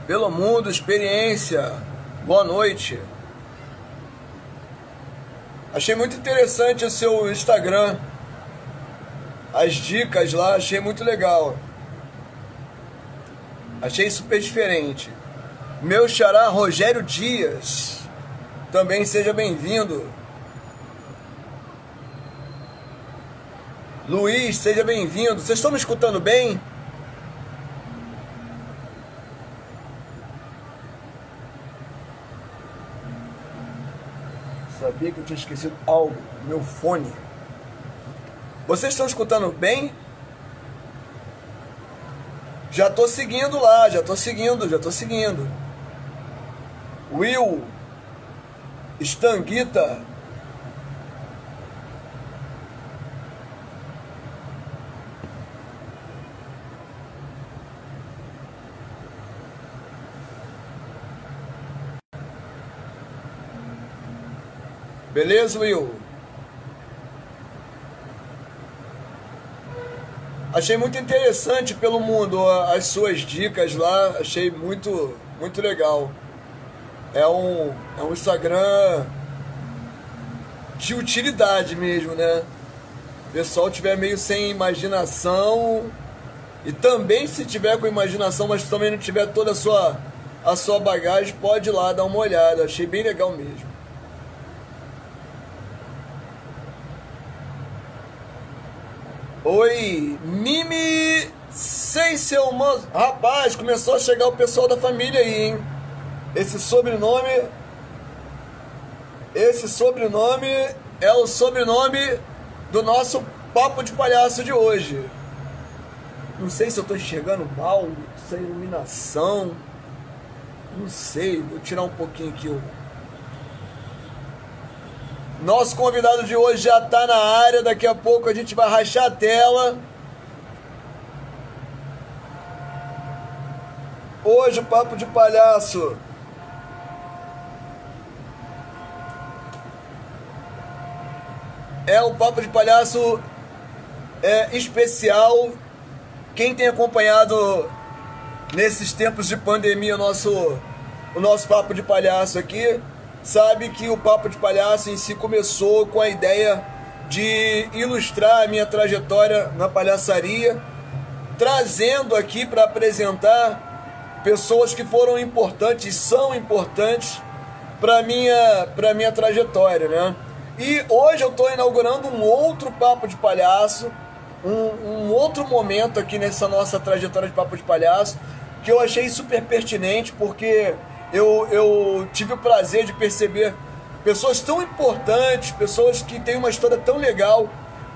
Pelo mundo, experiência. Boa noite. Achei muito interessante o seu Instagram. As dicas lá, achei muito legal. Achei super diferente. Meu xará Rogério Dias, também seja bem-vindo. Luiz, seja bem-vindo. Vocês estão me escutando bem? Sabia que eu tinha esquecido algo, meu fone. Vocês estão escutando bem? Já tô seguindo lá, já tô seguindo. Will, Stanguita. Beleza, Will? Achei muito interessante pelo mundo as suas dicas lá, achei muito legal. É um Instagram de utilidade mesmo, né? O pessoal tiver meio sem imaginação, e também se tiver com imaginação, mas também não tiver toda a sua bagagem, pode ir lá dar uma olhada, achei bem legal mesmo. Oi, Mimi Seisel, rapaz, começou a chegar o pessoal da família aí, hein? Esse sobrenome é o sobrenome do nosso papo de palhaço de hoje. Não sei se eu tô enxergando mal, sem iluminação, não sei, vou tirar um pouquinho aqui o... Nosso convidado de hoje já está na área, daqui a pouco a gente vai rachar a tela. Hoje o Papo de Palhaço é o Papo de Palhaço especial. Quem tem acompanhado nesses tempos de pandemia o nosso Papo de Palhaço aqui, sabe que o Papo de Palhaço em si começou com a ideia de ilustrar a minha trajetória na palhaçaria, trazendo aqui para apresentar pessoas que foram importantes, são importantes para minha trajetória, né? E hoje eu estou inaugurando um outro Papo de Palhaço, um outro momento aqui nessa nossa trajetória de Papo de Palhaço, que eu achei super pertinente, porque eu tive o prazer de perceber pessoas tão importantes, pessoas que têm uma história tão legal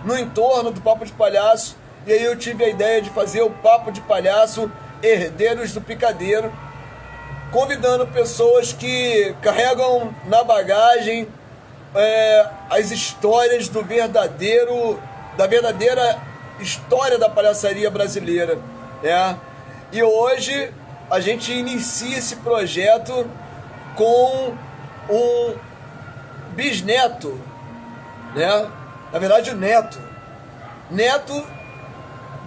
no entorno do Papo de Palhaço, e aí eu tive a ideia de fazer o Papo de Palhaço Herdeiros do Picadeiro, convidando pessoas que carregam na bagagem as histórias da verdadeira história da palhaçaria brasileira, né? E hoje a gente inicia esse projeto com um bisneto, né? Na verdade, o neto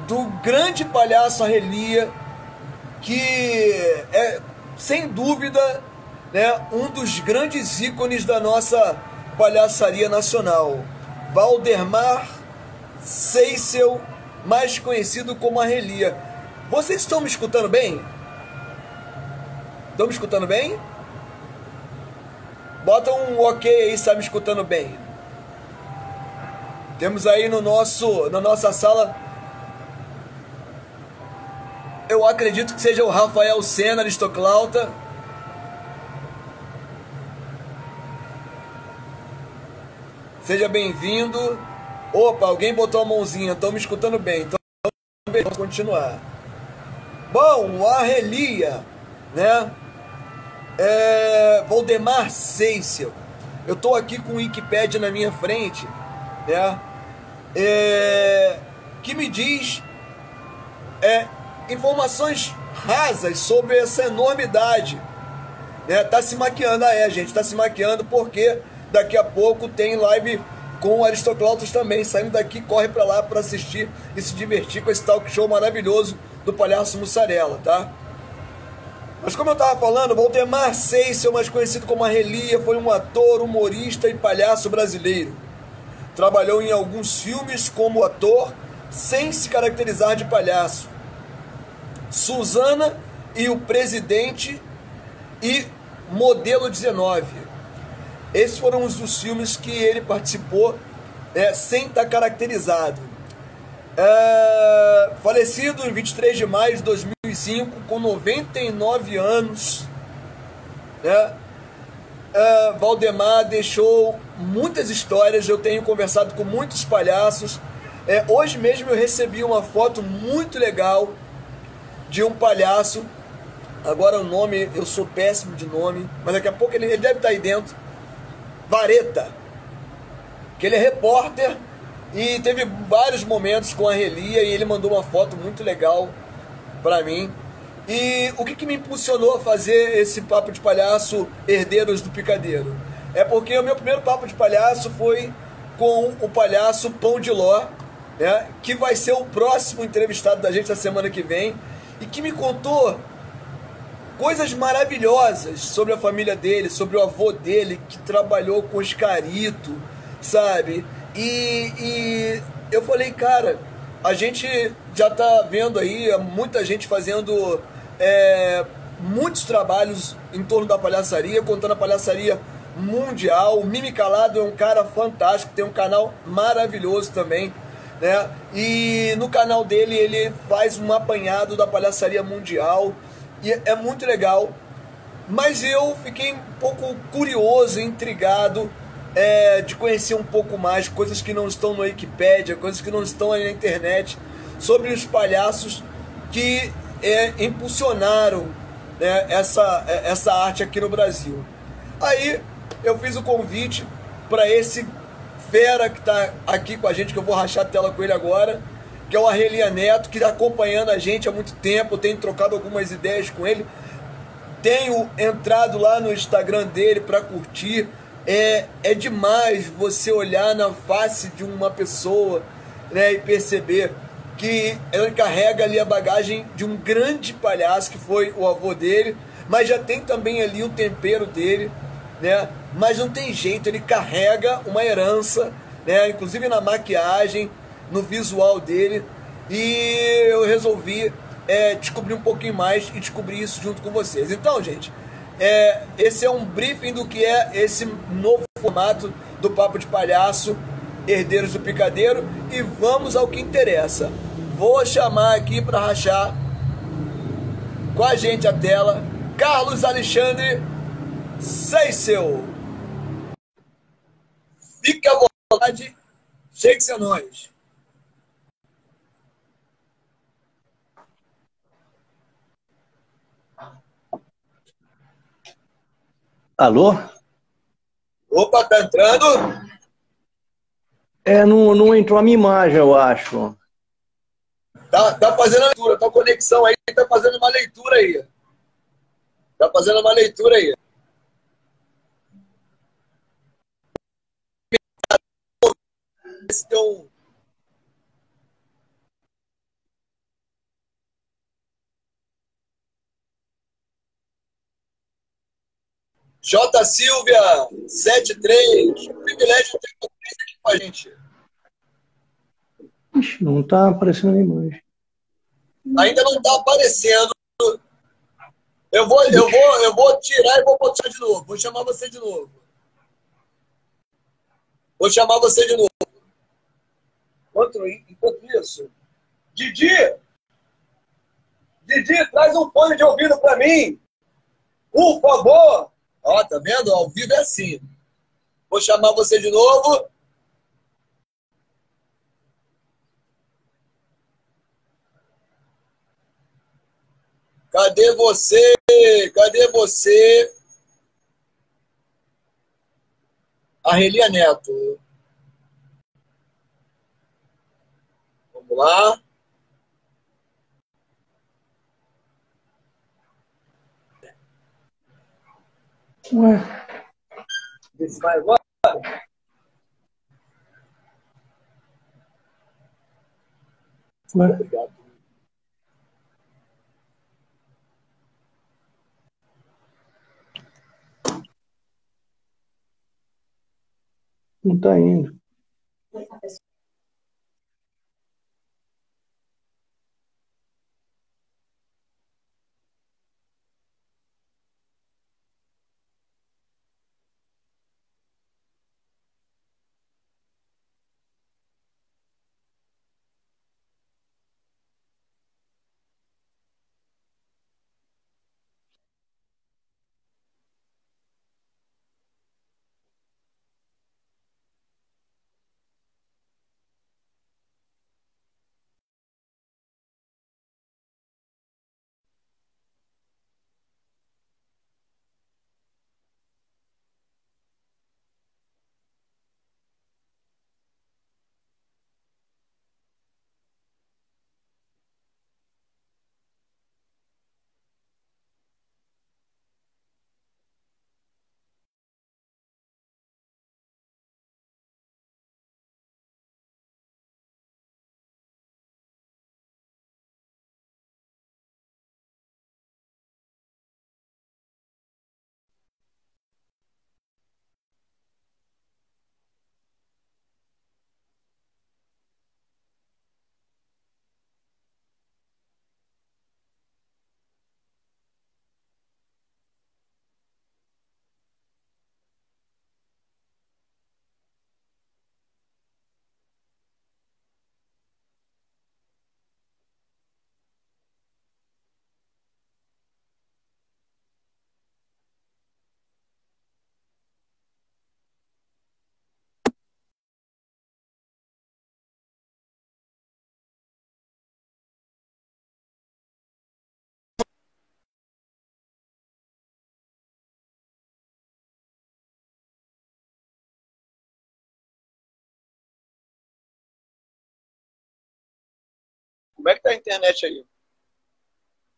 do grande palhaço Arrelia, que é, sem dúvida, né, um dos grandes ícones da nossa palhaçaria nacional, Valdemar Seisel, mais conhecido como Arrelia. Vocês estão me escutando bem? Estão me escutando bem? Bota um ok aí, está me escutando bem. Temos aí na nossa sala, eu acredito que seja o Rafael Sena Aristoclauta. Seja bem-vindo. Opa, alguém botou a mãozinha, estão me escutando bem. Então vamos continuar. Bom, a Arrelia, né? Valdemar Seisel. Eu estou aqui com o Wikipedia na minha frente, né? Que me diz informações rasas sobre essa enormidade, né? Tá se maquiando, gente, tá se maquiando, porque daqui a pouco tem live com Aristoclautas também. Saindo daqui, corre para lá para assistir e se divertir com esse talk show maravilhoso do Palhaço Mussarela, tá? Mas como eu estava falando, Valdemar Seissel, mais conhecido como Arrelia, foi um ator, humorista e palhaço brasileiro. Trabalhou em alguns filmes como ator, sem se caracterizar de palhaço. Suzana e o Presidente e Modelo 19. Esses foram os dos filmes que ele participou, sem estar caracterizado. Falecido em 23 de maio de 2005, com 99 anos, né? Valdemar deixou muitas histórias. Eu tenho conversado com muitos palhaços. Hoje mesmo eu recebi uma foto muito legal de um palhaço. Agora o nome, eu sou péssimo de nome, mas daqui a pouco ele deve estar aí dentro. Vareta, que ele é repórter e teve vários momentos com a Relia, e ele mandou uma foto muito legal pra mim. E o que me impulsionou a fazer esse papo de palhaço Herdeiros do Picadeiro? É porque o meu primeiro papo de palhaço foi com o palhaço Pão de Ló, né, que vai ser o próximo entrevistado da gente na semana que vem, e que me contou coisas maravilhosas sobre a família dele, sobre o avô dele, que trabalhou com Oscarito, sabe? E eu falei, cara, a gente já tá vendo aí muita gente fazendo muitos trabalhos em torno da palhaçaria, contando a palhaçaria mundial. O Mimi Calado é um cara fantástico, tem um canal maravilhoso também, né? E no canal dele ele faz um apanhado da palhaçaria mundial, e é muito legal. Mas eu fiquei um pouco curioso, intrigado, de conhecer um pouco mais coisas que não estão no Wikipedia, coisas que não estão aí na internet, sobre os palhaços que impulsionaram, né, essa arte aqui no Brasil. Aí eu fiz o convite para esse fera que está aqui com a gente, que eu vou rachar a tela com ele agora, que é o Arrelia Neto, que está acompanhando a gente há muito tempo. Eu tenho trocado algumas ideias com ele, tenho entrado lá no Instagram dele para curtir. É demais você olhar na face de uma pessoa, né, e perceber que ela carrega ali a bagagem de um grande palhaço que foi o avô dele, mas já tem também ali o tempero dele, né? Mas não tem jeito, ele carrega uma herança, né? Inclusive na maquiagem, no visual dele. E eu resolvi descobrir um pouquinho mais e descobrir isso junto com vocês. Então, gente, esse é um briefing do que é esse novo formato do Papo de Palhaço, Herdeiros do Picadeiro, e vamos ao que interessa. Vou chamar aqui para rachar com a gente a tela Carlos Alexandre Seissel. Fique à vontade, chegue-se a nós. Alô? Opa, tá entrando? Não entrou a minha imagem, eu acho. Tá fazendo a leitura, tá conexão aí, tá fazendo uma leitura aí. Tá fazendo uma leitura aí. Esse tem um... J. Silvia, 73. Privilégio ter vocês aqui com a gente. Ixi, não está aparecendo a imagem. Ainda não tá aparecendo. Eu vou tirar e vou botar de novo. Vou chamar você de novo. Vou chamar você de novo. Enquanto isso, Didi, traz um fone de ouvido para mim. Por favor. Ó, tá vendo? Ao vivo é assim. Vou chamar você de novo. Cadê você? Cadê você? Arrelia Neto. Vamos lá. Ué. Vê se vai agora. Ué. Obrigado. Não tá indo. Como é que tá a internet aí?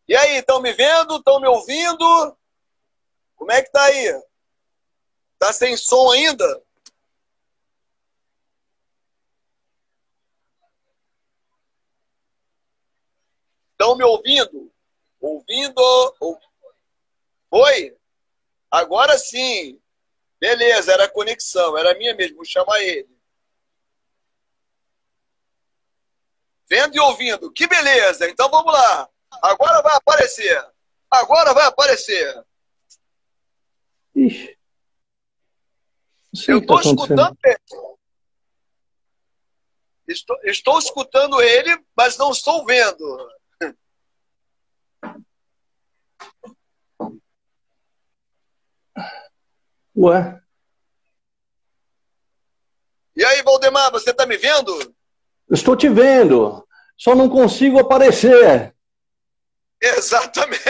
E aí, estão me vendo? Estão me ouvindo? Como é que tá aí? Tá sem som ainda? Estão me ouvindo? Ouvindo? Oi? Agora sim. Beleza, era a conexão, era a minha mesmo, vou chamar ele. Vendo e ouvindo, que beleza, então vamos lá. Agora vai aparecer. Agora vai aparecer. Ixi, não sei Eu o que tá estou escutando acontecendo. ele. Estou escutando ele, mas não estou vendo. Ué, E aí, Valdemar, você está me vendo? eu estou te vendo, só não consigo aparecer. Exatamente.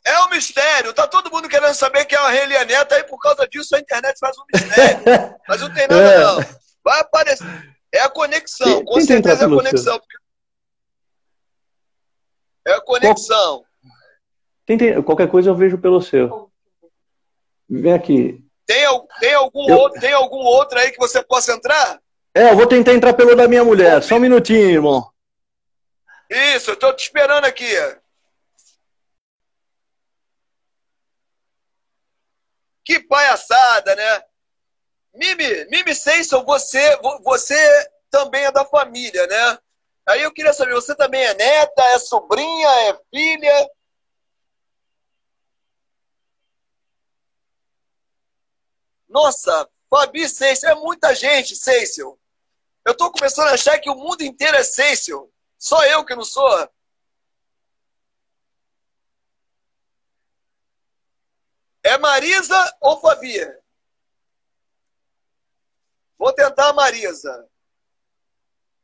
É um mistério. Tá todo mundo querendo saber quem é a Relia Neto, aí por causa disso a internet faz um mistério. Mas não tem nada, não. É, Vai aparecer. É a conexão, com tenta entrar certeza é a pelo seu. conexão. É a Qual, conexão. qualquer coisa eu vejo pelo seu. Vem aqui. Eu, Tem algum outro aí que você possa entrar? eu vou tentar entrar pelo da minha mulher. Só um minutinho, irmão. Isso, eu estou te esperando aqui. Que palhaçada, né? Mimi Seison, você também é da família, né? Aí eu queria saber, você também é neta, é sobrinha, é filha? Nossa, Fabi Seison, é muita gente, Seison. Eu estou começando a achar que o mundo inteiro é Seison. Só eu que não sou. É Marisa ou Fabi? Vou tentar a Marisa.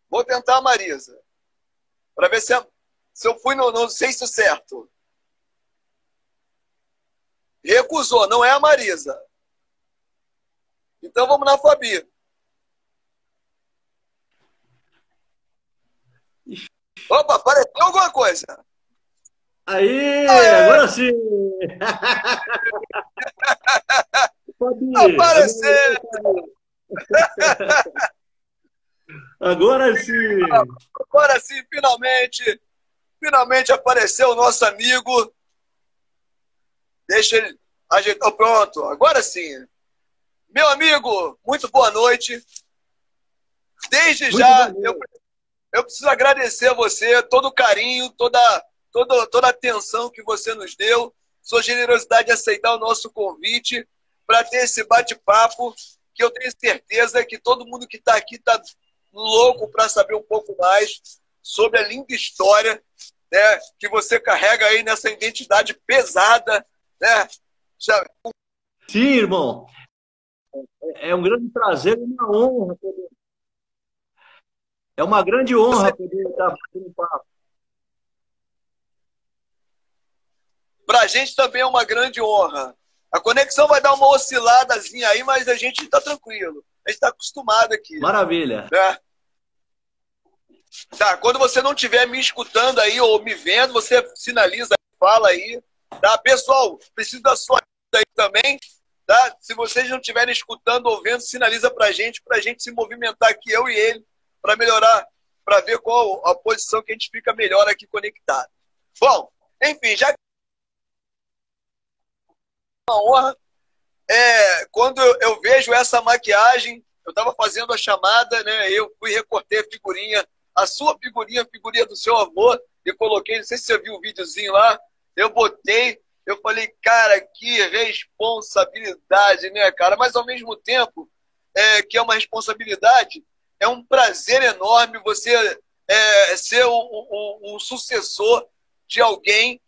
Vou tentar a Marisa. Para ver se eu fui no Seison certo. Recusou, não é a Marisa. Então vamos na Fabi. Opa, apareceu alguma coisa. Aí, Aê, agora sim! Fabi, a minha apareceu! mulher tá aí. Agora sim! Agora sim, finalmente apareceu o nosso amigo. Deixa ele. Ajeitou, pronto. Agora sim. Meu amigo, muito boa noite. Desde Muito já, bom. eu preciso agradecer a você, todo o carinho, toda a atenção que você nos deu, sua generosidade de aceitar o nosso convite para ter esse bate-papo, que eu tenho certeza que todo mundo que está aqui está louco para saber um pouco mais sobre a linda história, né, que você carrega aí nessa identidade pesada, né? Sim, irmão. É um grande prazer e uma honra. É uma grande honra poder estar batendo um papo. Para a gente também é uma grande honra. A conexão vai dar uma osciladazinha aí, mas a gente está tranquilo. A gente está acostumado aqui. Maravilha. Né? Tá, quando você não estiver me escutando aí ou me vendo, você sinaliza, fala aí. Tá? Pessoal, preciso da sua ajuda aí também. Tá? Se vocês não estiverem escutando ou vendo, sinaliza para a gente se movimentar aqui, eu e ele, para melhorar, para ver qual a posição que a gente fica melhor aqui conectado. Bom, enfim, já que é uma honra, quando eu vejo essa maquiagem, eu estava fazendo a chamada, né? Eu fui recortei a figurinha, a sua figurinha, a figurinha do seu avô, e coloquei, não sei se você viu o videozinho lá, eu botei, eu falei, cara, que responsabilidade, né, cara? Mas ao mesmo tempo que é uma responsabilidade, é um prazer enorme você ser um sucessor de alguém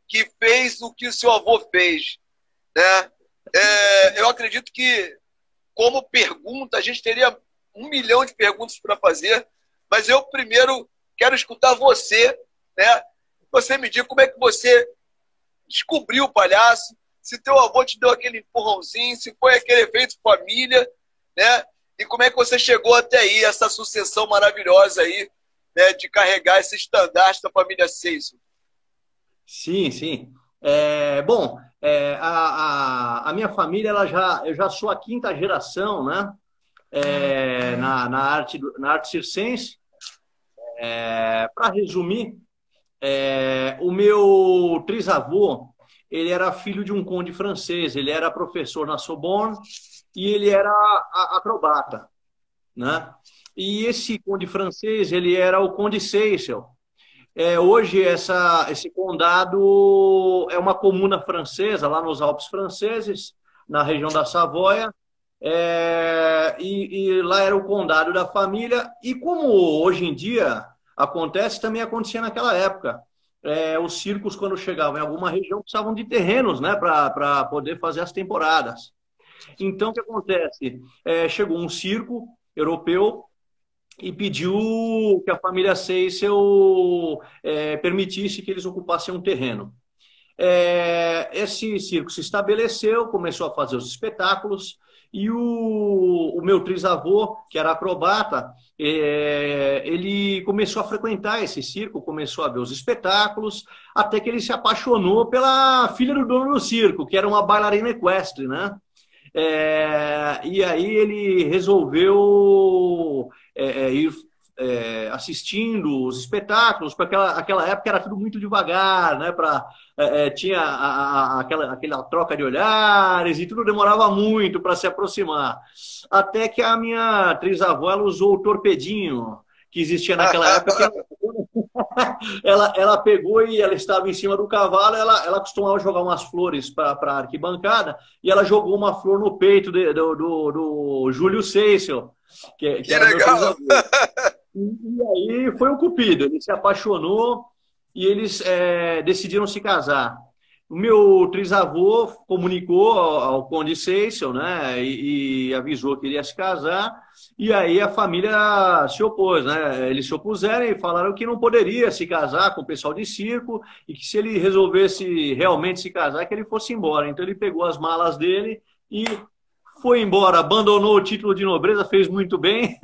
que fez o que o seu avô fez, né? Eu acredito que, como pergunta, a gente teria 1 milhão de perguntas para fazer, mas eu primeiro quero escutar você, né? Você me diga como é que você descobriu o palhaço, se teu avô te deu aquele empurrãozinho, se foi aquele efeito família, né? E como é que você chegou até aí, essa sucessão maravilhosa aí, né, de carregar esse estandarte da família Seixas. Sim, sim. Bom, a minha família, eu já sou a 5ª geração, né? Na arte circense. Para resumir, o meu trisavô, ele era filho de um conde francês, ele era professor na Sorbonne e ele era acrobata, né? E esse conde francês, ele era o conde Seyssel. Hoje, esse condado é uma comuna francesa, lá nos Alpes franceses, na região da Savoia, e lá era o condado da família. E como hoje em dia acontece, também acontecia naquela época. Os circos, quando chegavam em alguma região, precisavam de terrenos, né, para poder fazer as temporadas. Então, o que acontece? Chegou um circo europeu e pediu que a família Seyssel permitisse que eles ocupassem um terreno. Esse circo se estabeleceu, começou a fazer os espetáculos, e o meu trisavô, que era acrobata, ele começou a frequentar esse circo, começou a ver os espetáculos, até que ele se apaixonou pela filha do dono do circo, que era uma bailarina equestre, né? E aí ele resolveu ir assistindo os espetáculos, porque aquela época era tudo muito devagar, né? Tinha aquela troca de olhares e tudo demorava muito para se aproximar. Até que a minha trisavó, ela usou o torpedinho que existia naquela época. Ela pegou e ela estava em cima do cavalo, ela costumava jogar umas flores para a arquibancada, e ela jogou uma flor no peito do Júlio Seyssel, que era legal. Meu trisavô. E aí foi um cupido, ele se apaixonou e eles decidiram se casar. O meu trisavô comunicou ao conde Seyssel, né, e avisou que ele ia se casar, e aí a família se opôs, né? Eles se opuseram e falaram que não poderia se casar com o pessoal de circo e que se ele resolvesse realmente se casar, que ele fosse embora. Então ele pegou as malas dele e foi embora, abandonou o título de nobreza, fez muito bem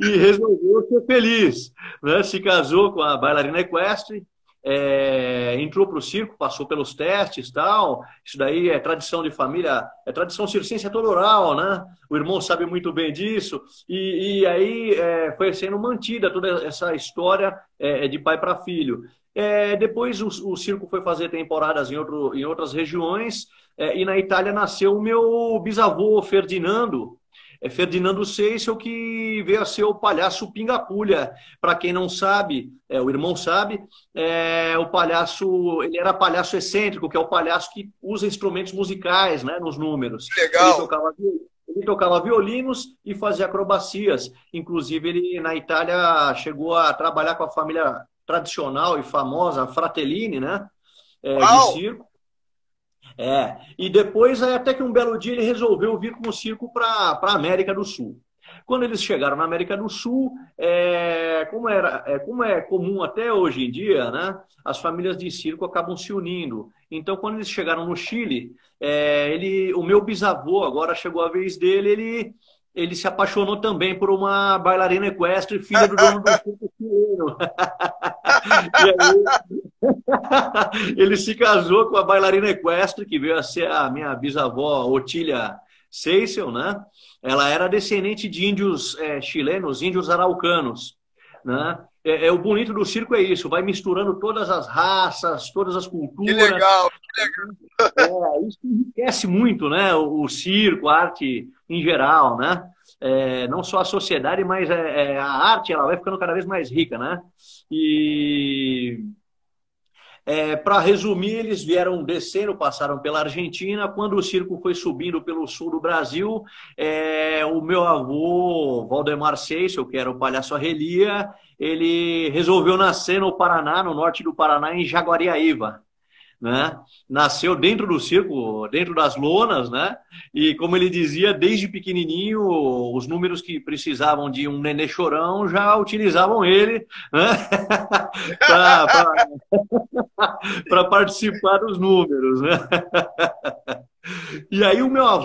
e resolveu ser feliz, né? Se casou com a bailarina equestre, entrou para o circo, passou pelos testes, tal. Isso daí é tradição de família, é tradição circense, é toda oral, né? O irmão sabe muito bem disso, e aí foi sendo mantida toda essa história de pai para filho. Depois o circo foi fazer temporadas em outras regiões, e na Itália nasceu o meu bisavô Ferdinando, Ferdinando Seissel, que veio a ser o palhaço Pinga-Pulha. Para quem não sabe, o irmão sabe, o palhaço, ele era palhaço excêntrico, que é o palhaço que usa instrumentos musicais, né, nos números. Legal. Ele tocava violinos e fazia acrobacias. Inclusive, ele na Itália chegou a trabalhar com a família tradicional e famosa Fratellini, né, de circo. E depois, até que um belo dia, ele resolveu vir com o circo para a América do Sul. Quando eles chegaram na América do Sul, como é comum até hoje em dia, né, as famílias de circo acabam se unindo. Então, quando eles chegaram no Chile, o meu bisavô, agora chegou a vez dele, ele se apaixonou também por uma bailarina equestre, filha do dono do circo chileno. E aí, ele se casou com a bailarina equestre, que veio a ser a minha bisavó Otília Seissel, né? Ela era descendente de índios chilenos, índios araucanos, né? O bonito do circo é isso, vai misturando todas as raças, todas as culturas. Que legal, que legal. Isso enriquece muito, né? O circo, a arte em geral, né? Não só a sociedade, mas a arte, ela vai ficando cada vez mais rica, né? E para resumir, eles vieram descendo, passaram pela Argentina. Quando o circo foi subindo pelo sul do Brasil, o meu avô, Valdemar Seissel, que era o palhaço Arrelia, ele resolveu nascer no Paraná, no norte do Paraná, em Jaguariaíva, né? Nasceu dentro do circo, dentro das lonas, né? E como ele dizia, desde pequenininho, os números que precisavam de um nenê chorão já utilizavam ele, né? para participar dos números, né? E aí o meu avô,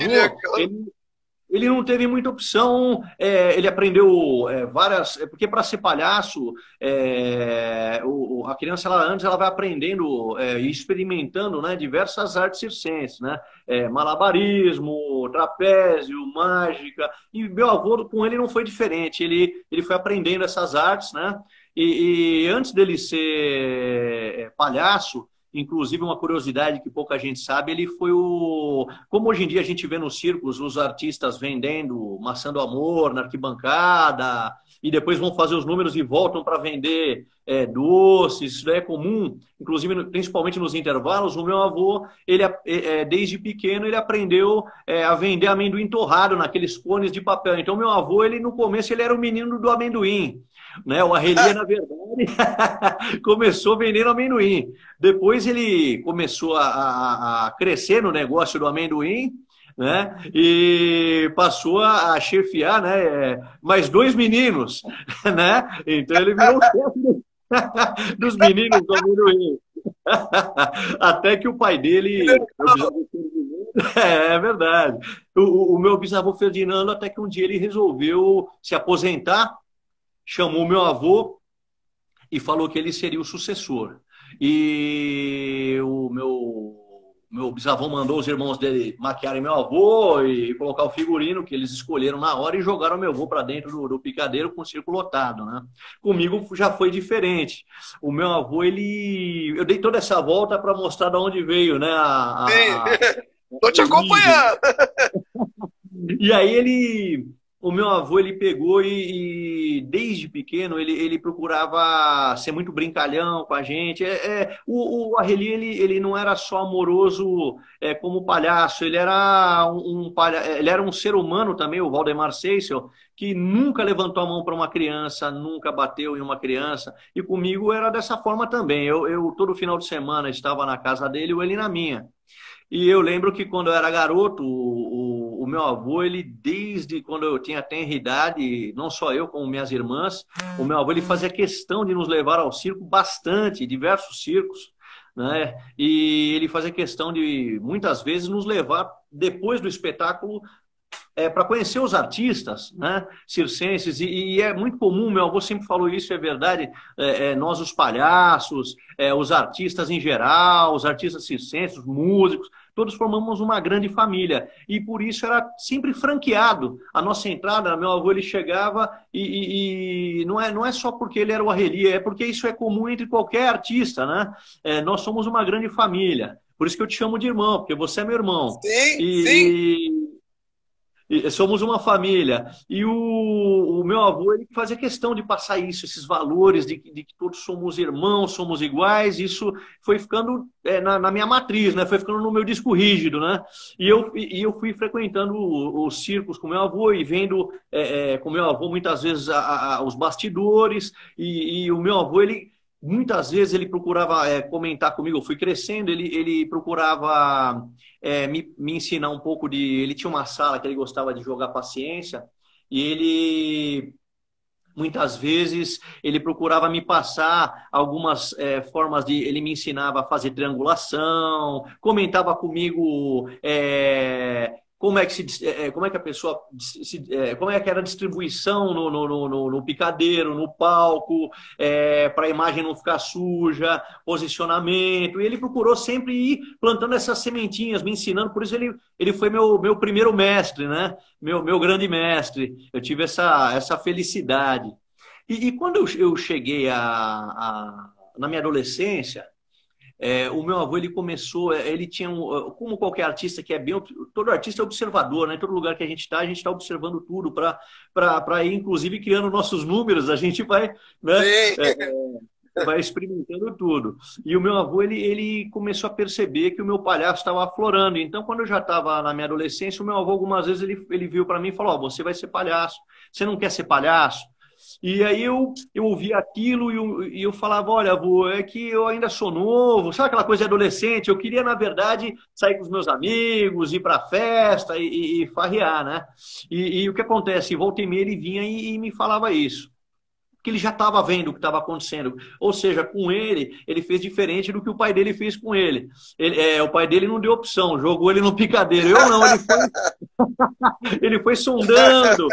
ele não teve muita opção, ele aprendeu várias... Porque para ser palhaço, a criança antes ela vai aprendendo e experimentando, né, diversas artes circenses, né? Malabarismo, trapézio, mágica. E meu avô, com ele, não foi diferente. Ele foi aprendendo essas artes, né? E antes dele ser palhaço, inclusive, uma curiosidade que pouca gente sabe, ele foi como hoje em dia a gente vê nos circos os artistas vendendo maçã do amor na arquibancada, e depois vão fazer os números e voltam para vender doces, isso é comum, inclusive, principalmente nos intervalos. O meu avô, desde pequeno, ele aprendeu a vender amendoim torrado naqueles cones de papel. Então, meu avô, no começo, ele era o menino do amendoim, né? O Arrelia, na verdade, começou vendendo amendoim. Depois ele começou a crescer no negócio do amendoim, né? E passou a chefiar, né, mais 2 meninos, né? Então ele virou o chefe dos meninos do amendoim. Até que o pai dele... É verdade. O meu bisavô Ferdinando, até que um dia ele resolveu se aposentar, chamou meu avô e falou que ele seria o sucessor. E o meu bisavô mandou os irmãos dele maquiarem meu avô e colocar o figurino que eles escolheram na hora e jogaram meu avô para dentro do picadeiro com o circo lotado, né? Comigo já foi diferente. O meu avô, eu dei toda essa volta para mostrar de onde veio, né? Tô te acompanhando! E aí o meu avô, ele pegou e desde pequeno, ele procurava ser muito brincalhão com a gente. O Arrelia, ele não era só amoroso como palhaço, ele era um ser humano também, o Valdemar Seissel, que nunca levantou a mão para uma criança, nunca bateu em uma criança. E comigo era dessa forma também. Eu todo final de semana estava na casa dele ou ele na minha. E eu lembro que quando eu era garoto, o meu avô, desde quando eu tinha tenra idade, não só eu, como minhas irmãs, o meu avô, ele fazia questão de nos levar ao circo bastante, diversos circos, né? E ele fazia questão de, muitas vezes, nos levar, depois do espetáculo, para conhecer os artistas, né, circenses, e é muito comum, meu avô sempre falou isso, é verdade, nós os palhaços, os artistas em geral, os artistas circenses, os músicos, todos formamos uma grande família. E por isso era sempre franqueado a nossa entrada. Meu avô, ele chegava e não é só porque ele era o Arrelia, é porque isso é comum entre qualquer artista, né? Nós somos uma grande família. Por isso que eu te chamo de irmão, porque você é meu irmão. Sim, sim. E somos uma família. E o meu avô, ele fazia questão de passar isso, esses valores de que todos somos irmãos, somos iguais. Isso foi ficando na minha matriz, né? Foi ficando no meu disco rígido, né? E eu fui frequentando os circos com meu avô e vendo com meu avô muitas vezes os bastidores. E o meu avô, ele muitas vezes ele procurava comentar comigo. Eu fui crescendo, ele procurava me ensinar um pouco de... Ele tinha uma sala que ele gostava de jogar paciência e ele... Muitas vezes ele procurava me passar algumas formas de... Ele me ensinava a fazer triangulação, comentava comigo como é que a pessoa... como é que era a distribuição no picadeiro, no palco, para a imagem não ficar suja, posicionamento. E ele procurou sempre ir plantando essas sementinhas, me ensinando. Por isso ele foi meu primeiro mestre, né? Meu grande mestre. Eu tive essa felicidade. E quando eu cheguei na minha adolescência, o meu avô, ele começou, ele tinha, como qualquer artista que é bem, todo artista é observador, né? Em todo lugar que a gente está observando tudo para ir, inclusive, criando nossos números, a gente vai, né? Vai experimentando tudo. E o meu avô, ele começou a perceber que o meu palhaço estava aflorando. Então, quando eu já estava na minha adolescência, o meu avô, algumas vezes, ele viu para mim e falou: você vai ser palhaço. Você não quer ser palhaço? E aí eu ouvia aquilo e eu falava: olha, avô, é que eu ainda sou novo, sabe aquela coisa de adolescente? Eu queria, na verdade, sair com os meus amigos, ir para festa e farrear, né? E o que acontece? Volta e meia ele vinha e me falava isso. Que ele já estava vendo o que estava acontecendo. Ou seja, com ele fez diferente do que o pai dele fez com ele. O pai dele não deu opção, jogou ele no picadeiro. Eu não, ele foi sondando,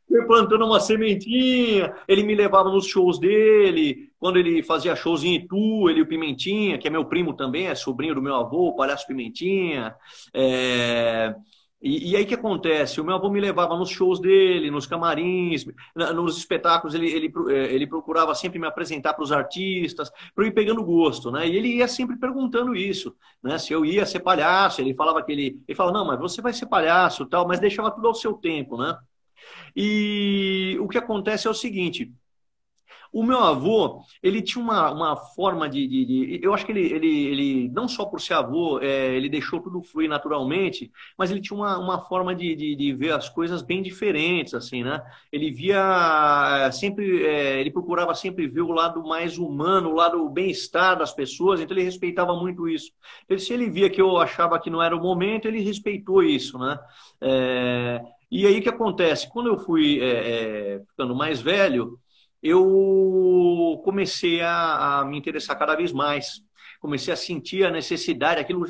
foi plantando uma sementinha, ele me levava nos shows dele, quando ele fazia shows em Itu, ele e o Pimentinha, que é meu primo também, é sobrinho do meu avô, o Palhaço Pimentinha. E aí o que acontece? O meu avô me levava nos shows dele, nos camarins, nos espetáculos, ele procurava sempre me apresentar para os artistas, para eu ir pegando gosto, né? E ele ia sempre perguntando isso, né? Se eu ia ser palhaço, ele falava ele falava: não, mas você vai ser palhaço, tal, mas deixava tudo ao seu tempo, né? E o que acontece é o seguinte: o meu avô, ele tinha uma forma eu acho que ele não só por ser avô, ele deixou tudo fluir naturalmente, mas ele tinha uma forma de ver as coisas bem diferentes, assim, né? Ele via sempre, ele procurava sempre ver o lado mais humano, o lado bem-estar das pessoas, então ele respeitava muito isso. Se ele via que eu achava que não era o momento, ele respeitou isso, né? E aí o que acontece? Quando eu fui ficando mais velho, eu comecei a me interessar cada vez mais. Comecei a sentir a necessidade, aquilo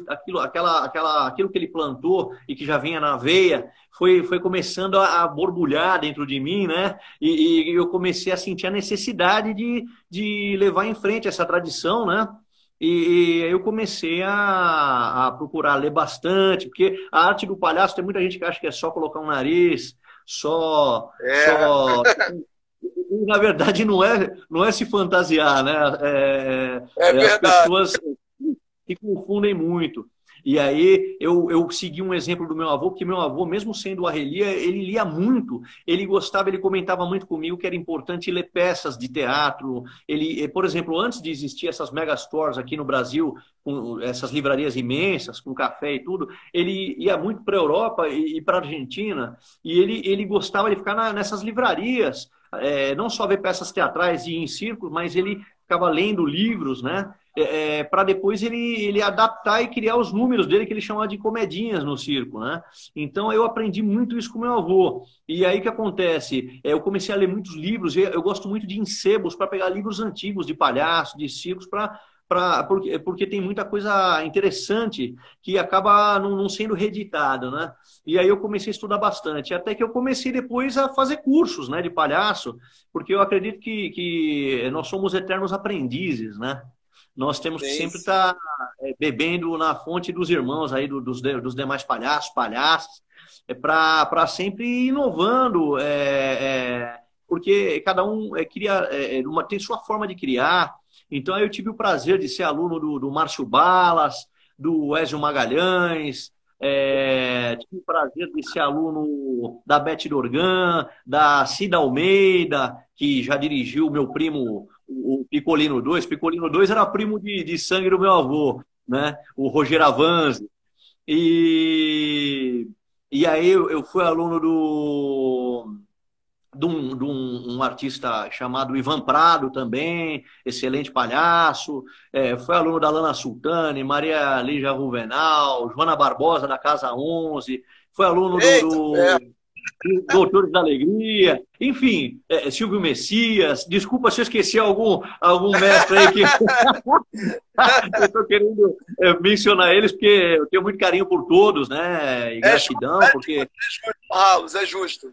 que ele plantou e que já vinha na veia, foi começando a borbulhar dentro de mim, né? E eu comecei a sentir a necessidade de levar em frente essa tradição, né? E eu comecei a procurar ler bastante, porque a arte do palhaço, tem muita gente que acha que é só colocar um nariz, só na verdade, não é se fantasiar, né? As pessoas se confundem muito. E aí eu segui um exemplo do meu avô, porque meu avô, mesmo sendo Arrelia, ele lia muito, ele gostava, ele comentava muito comigo que era importante ler peças de teatro. Ele, por exemplo, antes de existir essas megastores aqui no Brasil, com essas livrarias imensas, com café e tudo, ele ia muito para a Europa e para a Argentina, e ele gostava de ficar nessas livrarias, não só ver peças teatrais e ir em circos, mas ele ficava lendo livros, né? Para depois ele adaptar e criar os números dele, que ele chamava de comedinhas no circo, né? Então eu aprendi muito isso com meu avô. E aí o que acontece? Eu comecei a ler muitos livros, eu gosto muito de encebos para pegar livros antigos de palhaço, de circos, porque tem muita coisa interessante que acaba não sendo reeditado, né? E aí eu comecei a estudar bastante, até que eu comecei depois a fazer cursos, né, de palhaço, porque eu acredito que nós somos eternos aprendizes, né? nós temos que Sim, sempre sim. estar bebendo na fonte dos irmãos aí, dos demais palhaços, palhaças, para sempre ir inovando, porque cada um tem sua forma de criar. Então, aí eu tive o prazer de ser aluno do Márcio Balas, do Ezio Magalhães, tive o prazer de ser aluno da Bete Dorgan, da Cida Almeida, que já dirigiu o meu primo, o Picolino 2. Picolino 2 era primo de sangue do meu avô, né? O Roger Avanzi. E, e aí eu fui aluno de um artista chamado Ivan Prado também, excelente palhaço. Foi aluno da Lana Sultani, Maria Lígia Ruvenal, Joana Barbosa da Casa 11. Foi aluno Eita, do Doutores da Alegria. Enfim, Silvio Messias. Desculpa se eu esqueci algum mestre aí que eu estou querendo mencionar eles, porque eu tenho muito carinho por todos, né? E é justo, gratidão, porque Carlos, é justo.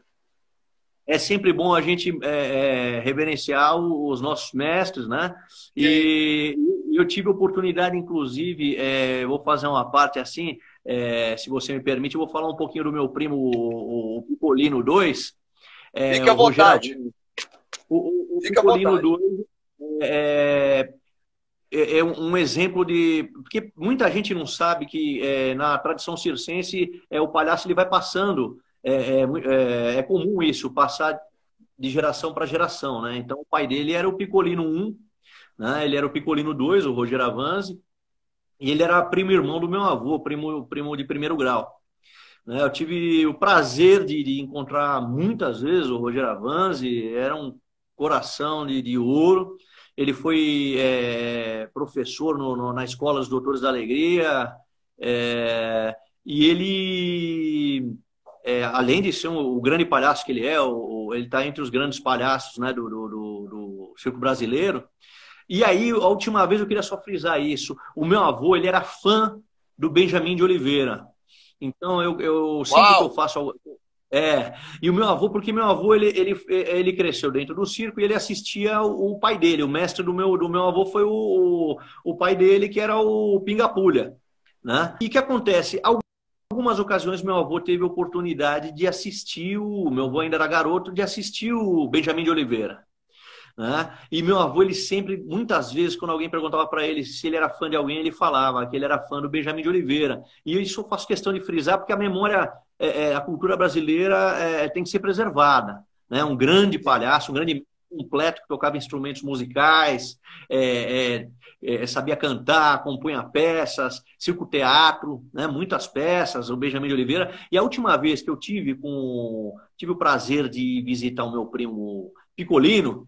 é sempre bom a gente reverenciar os nossos mestres, né? Sim. E eu tive oportunidade, inclusive, vou fazer uma parte assim, se você me permite, eu vou falar um pouquinho do meu primo, o Picolino 2, Fique à o Roger vontade. Avanti. O Fique à Picolino vontade. 2 é, é um exemplo de... Porque muita gente não sabe que na tradição circense o palhaço ele vai passando. É comum isso, passar de geração para geração, né? Então, o pai dele era o Picolino 1, né? Ele era o Picolino 2, o Roger Avanzi, e ele era primo irmão do meu avô, primo de primeiro grau. Né? Eu tive o prazer de encontrar muitas vezes o Roger Avanzi, era um coração de ouro. Ele foi professor na Escola dos Doutores da Alegria, e ele, além de ser o grande palhaço que ele é, ele está entre os grandes palhaços, né, do circo brasileiro. E aí, a última vez eu queria só frisar isso. O meu avô, ele era fã do Benjamin de Oliveira. Então, eu sempre que eu Uau! faço algo... E o meu avô, porque meu avô, ele cresceu dentro do circo e ele assistia o pai dele. O mestre do meu avô foi o pai dele, que era o Pinga-Pulha, né? E o que acontece? Algumas ocasiões meu avô teve a oportunidade de assistir, meu avô ainda era garoto, de assistir o Benjamin de Oliveira. Né? E meu avô, ele sempre, muitas vezes, quando alguém perguntava para ele se ele era fã de alguém, ele falava que ele era fã do Benjamin de Oliveira. E isso eu faço questão de frisar, porque a memória, a cultura brasileira tem que ser preservada. Né? Um grande palhaço, um grande completo que tocava instrumentos musicais, sabia cantar, compunha peças, circo-teatro, né? Muitas peças, o Benjamin de Oliveira. E a última vez que eu tive o prazer de visitar o meu primo Picolino,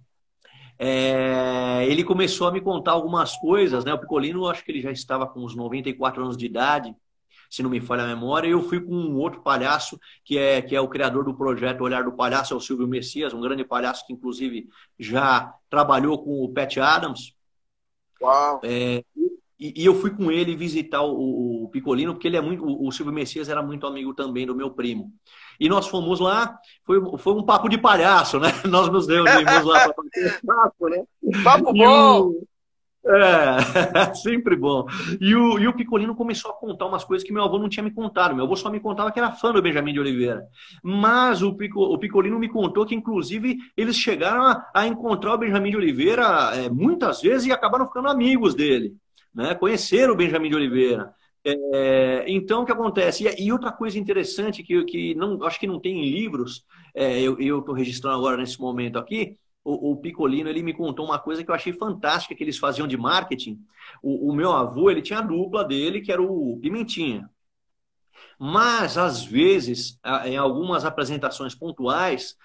ele começou a me contar algumas coisas, né? O Picolino, acho que ele já estava com uns 94 anos de idade, se não me falha a memória. Eu fui com um outro palhaço, que é o criador do projeto Olhar do Palhaço, é o Silvio Messias, um grande palhaço que, inclusive, já trabalhou com o Pat Adams. Uau! E eu fui com ele visitar o Picolino, porque o Silvio Messias era muito amigo também do meu primo. E nós fomos lá, foi um papo de palhaço, né? Nós nos reunimos lá para bater papo, né? Papo E bom! sempre bom. E o Picolino começou a contar umas coisas que meu avô não tinha me contado. Meu avô só me contava que era fã do Benjamin de Oliveira. Mas o Picolino me contou que, inclusive, eles chegaram a encontrar o Benjamin de Oliveira muitas vezes e acabaram ficando amigos dele. Né? Conheceram o Benjamin de Oliveira. Então, o que acontece? E outra coisa interessante que não, acho que não tem em livros, eu estou registrando agora nesse momento aqui, o Picolino, ele me contou uma coisa que eu achei fantástica que eles faziam de marketing. O meu avô, ele tinha a dupla dele, que era o Pimentinha. Mas, às vezes, em algumas apresentações pontuais,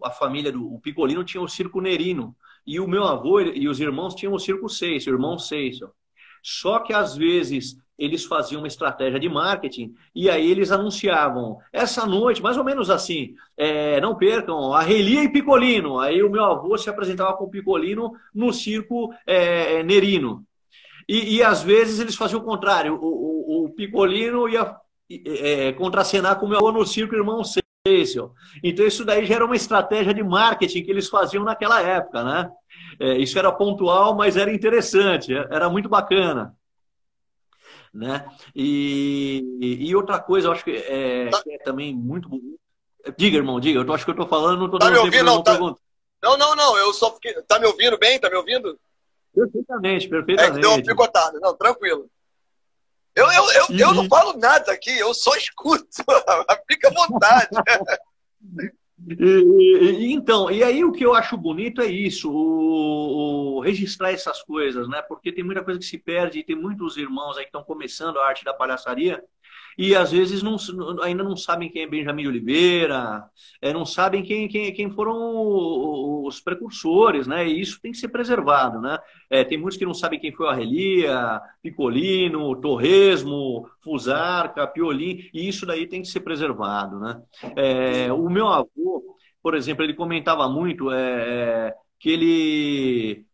a família do Picolino tinha o Circo Nerino. E o meu avô e os irmãos tinham o Circo Seixo, o irmão Seixo. Só que, às vezes, eles faziam uma estratégia de marketing e aí eles anunciavam, essa noite, mais ou menos assim, não percam, Arrelia e Picolino. Aí o meu avô se apresentava com o Picolino no Circo Nerino. E, às vezes, eles faziam o contrário. O Picolino ia contracenar com o meu avô no Circo Irmão Seixo. Então isso daí já era uma estratégia de marketing que eles faziam naquela época, né? Isso era pontual, mas era interessante, era muito bacana, né? E outra coisa, eu acho que é também muito bonito. Diga, irmão, diga. Acho que eu estou falando, não estou Tá dando me tempo para ouvindo? uma pergunta. Não, eu só fiquei... Tá me ouvindo bem? Tá me ouvindo? Perfeitamente, É que deu uma perfeitamente. picotada. Não, tranquilo. Eu não falo nada aqui, eu só escuto. Fica à vontade. Então, e aí o que eu acho bonito é isso, registrar essas coisas, né? Porque tem muita coisa que se perde, e tem muitos irmãos aí que estão começando a arte da palhaçaria e às vezes ainda não sabem quem é Benjamin de Oliveira, não sabem quem foram os precursores, né? E isso tem que ser preservado, né? Tem muitos que não sabem quem foi o Arrelia, Picolino, Torresmo, Fusarca, Piolim, e isso daí tem que ser preservado, né? O meu avô, por exemplo, ele comentava muito que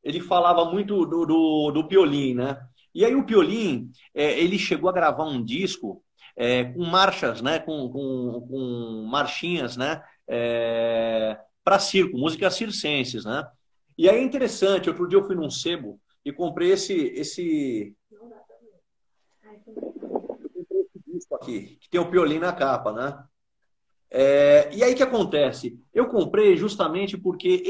ele falava muito do Piolim, né? E aí o Piolim, ele chegou a gravar um disco com marchas, né? Com marchinhas, né? Para circo, músicas circenses, né? E aí é interessante, outro dia eu fui num sebo e comprei esse disco aqui, que tem o Piolim na capa, né? E aí o que acontece? Eu comprei justamente porque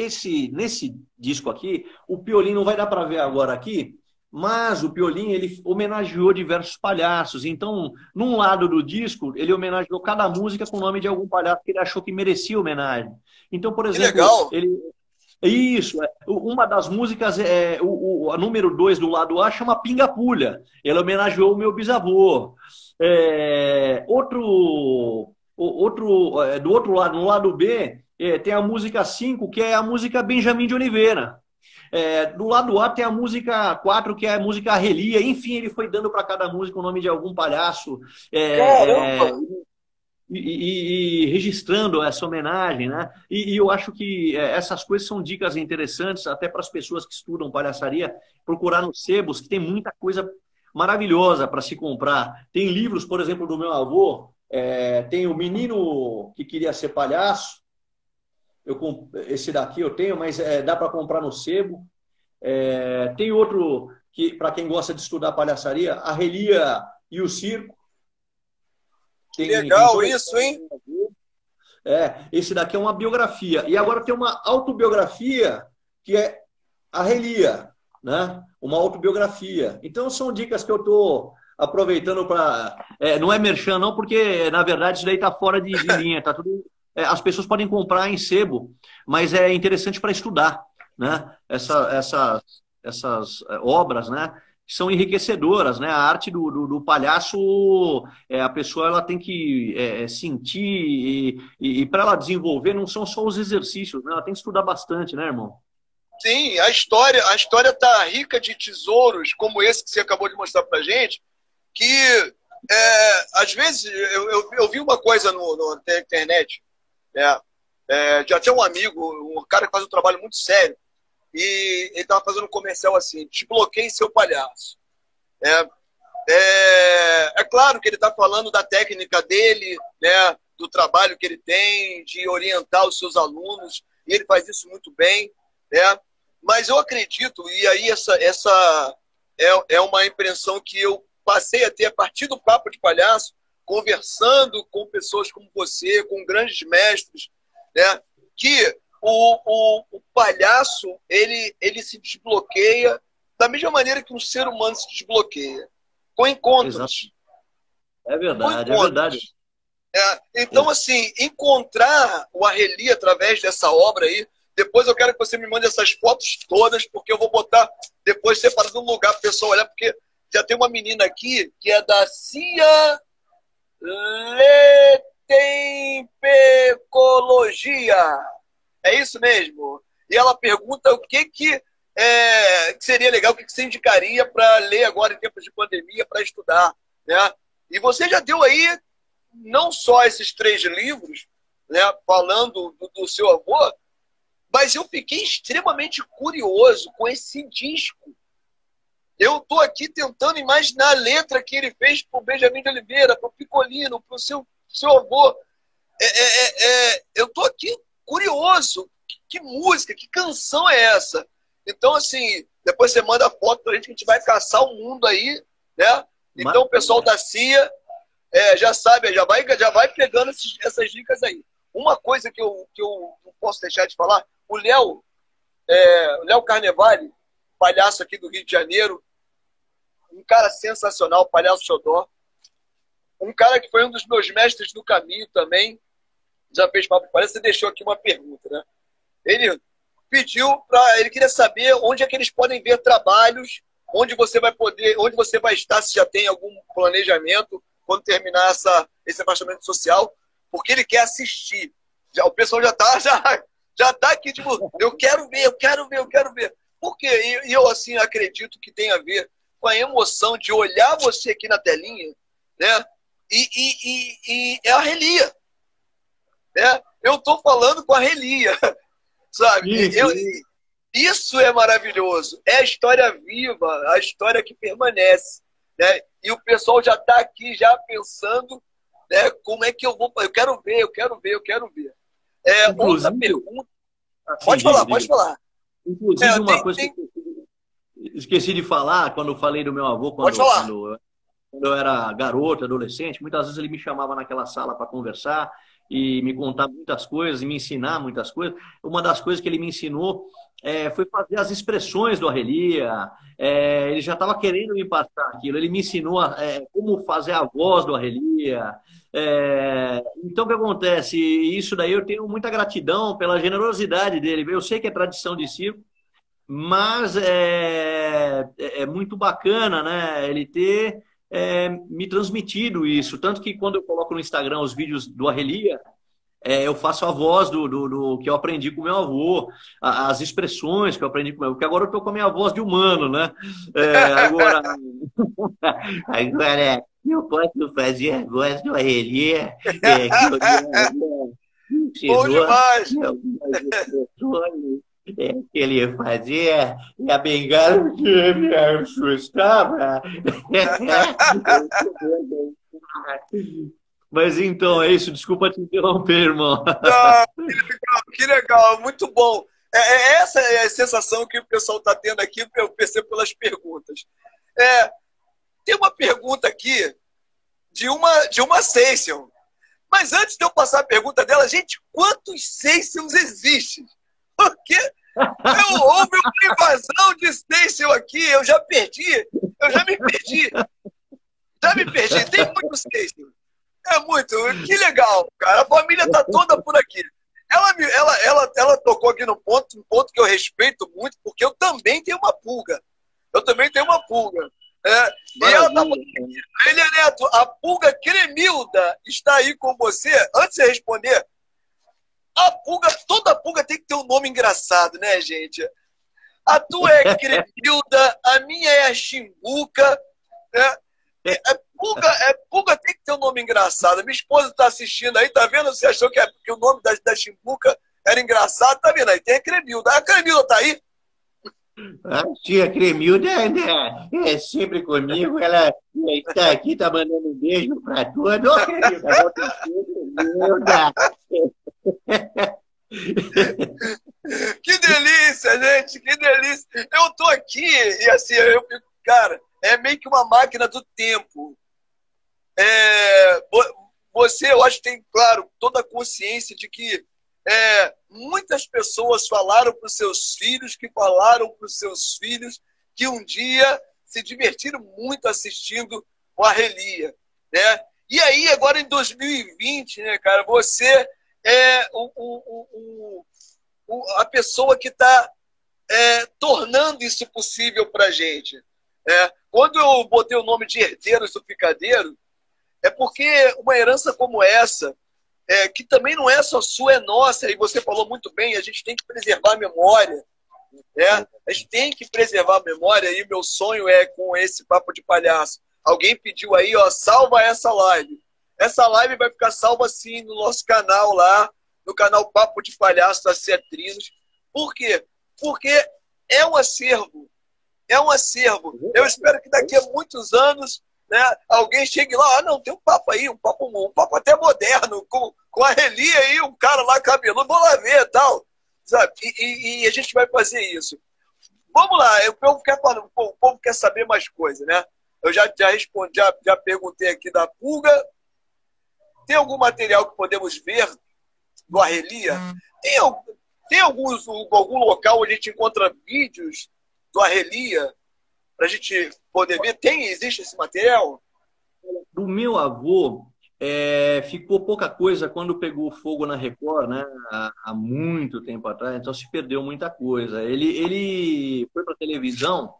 nesse disco aqui, o Piolim não vai dar para ver agora aqui, mas o Piolim ele homenageou diversos palhaços. Então, num lado do disco, ele homenageou cada música com o nome de algum palhaço que ele achou que merecia homenagem. Então, por Que exemplo, legal. Isso, uma das músicas, a número 2 do lado A chama Pinga-Pulha. Ele homenageou o meu bisavô. Do outro lado, no lado B, tem a música 5, que é a música Benjamin de Oliveira. Do lado A tem a música 4, que é a música Arrelia. Enfim, ele foi dando para cada música o nome de algum palhaço. Caramba! E registrando essa homenagem, né? E eu acho que essas coisas são dicas interessantes até para as pessoas que estudam palhaçaria, procurar nos sebos, que tem muita coisa maravilhosa para se comprar. Tem livros, por exemplo, do meu avô, tem o Menino que Queria Ser Palhaço, esse daqui eu tenho, mas dá para comprar no sebo. Tem outro, que para quem gosta de estudar palhaçaria, a Relia e o Circo. Que legal isso, hein? Esse daqui é uma biografia. E agora tem uma autobiografia, que é a Relia, né? Uma autobiografia. Então são dicas que eu estou aproveitando para... não é merchan, não, porque na verdade isso daí está fora de linha. Tá tudo, as pessoas podem comprar em sebo, mas é interessante para estudar, né? Essas obras, né? São enriquecedoras, né? A arte do palhaço, a pessoa ela tem que sentir e para ela desenvolver não são só os exercícios, né? Ela tem que estudar bastante, né, irmão? Sim, a história tá rica de tesouros como esse que você acabou de mostrar pra gente, que às vezes eu vi uma coisa na internet, já tinha um amigo, um cara que faz um trabalho muito sério, e ele estava fazendo um comercial assim: desbloqueie seu palhaço. É claro que ele está falando da técnica dele, né, do trabalho que ele tem, de orientar os seus alunos, e ele faz isso muito bem, né? Mas eu acredito, e aí essa é uma impressão que eu passei a ter a partir do Papo de Palhaço, conversando com pessoas como você, com grandes mestres, né, que o palhaço ele se desbloqueia da mesma maneira que um ser humano se desbloqueia, com encontros. Exato. É verdade, é verdade. Então, assim, encontrar o Arrelia através dessa obra aí, depois eu quero que você me mande essas fotos todas, porque eu vou botar depois separado num lugar para o pessoal olhar, porque já tem uma menina aqui que é da Cia Letempecologia. É isso mesmo? E ela pergunta o que seria legal, o que você indicaria para ler agora em tempos de pandemia, para estudar, né? E você já deu aí não só esses 3 livros, né, falando do seu avô, mas eu fiquei extremamente curioso com esse disco. Eu estou aqui tentando imaginar a letra que ele fez para o Benjamin de Oliveira, para o Picolino, para o seu avô. eu tô aqui curioso. Que música, que canção é essa? Então, assim, depois você manda foto pra gente que a gente vai caçar o mundo aí, né? Mas, Então, o pessoal da CIA já sabe, já vai pegando essas dicas aí. Uma coisa que eu não posso deixar de falar, o Léo Carnevale, palhaço aqui do Rio de Janeiro, um cara sensacional, palhaço xodó, um cara que foi um dos meus mestres do caminho também, já fez papo de palhaço, você deixou aqui uma pergunta, né? Ele ele queria saber onde é que eles podem ver trabalhos, onde você vai estar, se já tem algum planejamento, quando terminar esse afastamento social, porque ele quer assistir. O pessoal já tá aqui, tipo, eu quero ver, eu quero ver, eu quero ver. Por quê? E eu, assim, acredito que tem a ver com a emoção de olhar você aqui na telinha, né? E é a Relia, né? Eu tô falando com a Relia, sabe? Isso é maravilhoso. É a história viva, a história que permanece, né? E o pessoal já está aqui já pensando, né, como é que eu vou. Eu quero ver, eu quero ver, eu quero ver. Outra pergunta. Pode falar, pode falar. Inclusive, uma coisa que eu esqueci de falar quando eu falei do meu avô, quando eu era garoto, adolescente, muitas vezes ele me chamava naquela sala para conversar e me contar muitas coisas, e me ensinar muitas coisas. Uma das coisas que ele me ensinou foi fazer as expressões do Arrelia. Ele já estava querendo me passar aquilo. Ele me ensinou como fazer a voz do Arrelia. Então, o que acontece? Isso daí eu tenho muita gratidão pela generosidade dele. Eu sei que é tradição de circo, mas é muito bacana, né? Ele ter me transmitido isso. Tanto que quando eu coloco no Instagram os vídeos do Arrelia, eu faço a voz do que eu aprendi com meu avô, as expressões que eu aprendi com meu avô, porque agora eu estou com a minha voz de humano, né? Agora, eu posso fazer a voz do Arrelia, que Bom demais! que ele fazia e a bengala que me assustava. Mas então, é isso. Desculpa te interromper, irmão. Não, que legal, muito bom. Essa é a sensação que o pessoal está tendo aqui, eu percebo pelas perguntas. Tem uma pergunta aqui de uma Session. Mas antes de eu passar a pergunta dela, gente, quantos Sessions existem? Porque houve uma invasão de Session aqui, eu já me perdi. Já me perdi, tem muitos Session. É muito, que legal, cara. A família tá toda por aqui. Ela tocou aqui no ponto, um ponto que eu respeito muito, porque eu também tenho uma pulga. E ela tá falando aqui, Relia Neto, a pulga Cremilda está aí com você? Antes de você responder, toda pulga tem que ter um nome engraçado, né, gente? A tua é Cremilda, a minha é a Chimbuca, né? Pulga tem que ter um nome engraçado. Minha esposa está assistindo aí, tá vendo? Você achou que o nome da Chimbuca era engraçado? Tá vendo aí? Tem a Cremilda. A Cremilda tá aí? A tia Cremilda é sempre comigo. Ela está aqui, tá mandando um beijo para todos. Ô, Cremilda, Que delícia, gente, que delícia. Eu tô aqui e assim, eu fico, cara, é meio que uma máquina do tempo. Você, eu acho que tem, claro, toda a consciência de que muitas pessoas falaram para os seus filhos, que um dia se divertiram muito assistindo o Arrelia, né? E aí, agora em 2020, né, cara, você é a pessoa que está tornando isso possível para a gente. Quando eu botei o nome de Herdeiros do Picadeiro, é porque uma herança como essa, que também não é só sua, é nossa, e você falou muito bem, a gente tem que preservar a memória. A gente tem que preservar a memória, e meu sonho é com esse Papo de Palhaço. Alguém pediu aí, ó, salva essa live. Essa live vai ficar salva assim no nosso canal lá, no canal Papo de Palhaço da Cetrinos. Por quê? Porque é um acervo. É um acervo. Eu espero que daqui a muitos anos, né, alguém chegue lá, não, tem um papo aí, um papo até moderno, com com a Reli aí, um cara lá cabeludo, vou lá ver e tal. Sabe? E a gente vai fazer isso. Vamos lá, o povo quer saber mais coisa, né? Eu já respondi, já perguntei aqui da Pulga. Tem algum material que podemos ver do Arrelia? Tem algum local onde a gente encontra vídeos do Arrelia para a gente poder ver? Existe esse material? Do meu avô, ficou pouca coisa quando pegou fogo na Record, né? Há muito tempo atrás, então se perdeu muita coisa. Ele foi para a televisão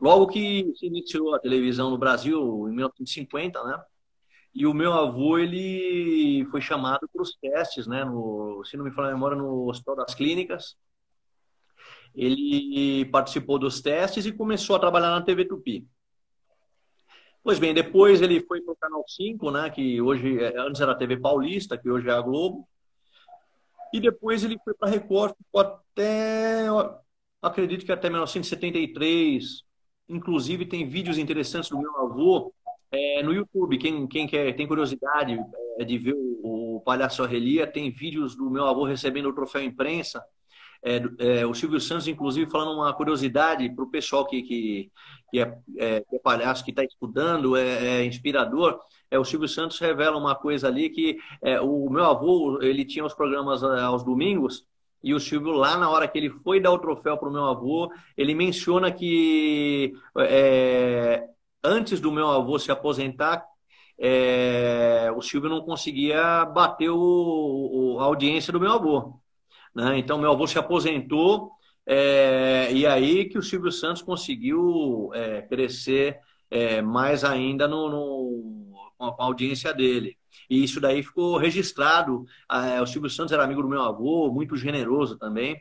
logo que se iniciou a televisão no Brasil, em 1950, né? E o meu avô, ele foi chamado para os testes, né? Se não me falha a memória, no Hospital das Clínicas. Ele participou dos testes e começou a trabalhar na TV Tupi. Pois bem, depois ele foi para o Canal 5, né? Que hoje, antes era a TV Paulista, que hoje é a Globo. E depois ele foi para a Record, ficou até, acredito que até 1973. Inclusive tem vídeos interessantes do meu avô no YouTube. Quem tem curiosidade de ver o Palhaço Arrelia, tem vídeos do meu avô recebendo o troféu imprensa. O Silvio Santos, inclusive, falando uma curiosidade para o pessoal que é palhaço, que está estudando, é inspirador. O Silvio Santos revela uma coisa ali que o meu avô, ele tinha os programas aos domingos, e o Silvio, lá na hora que ele foi dar o troféu para o meu avô, ele menciona que antes do meu avô se aposentar, o Silvio não conseguia bater a audiência do meu avô, né? Então, meu avô se aposentou, e aí que o Silvio Santos conseguiu crescer mais ainda com a audiência dele. E isso daí ficou registrado. O Silvio Santos era amigo do meu avô, muito generoso também.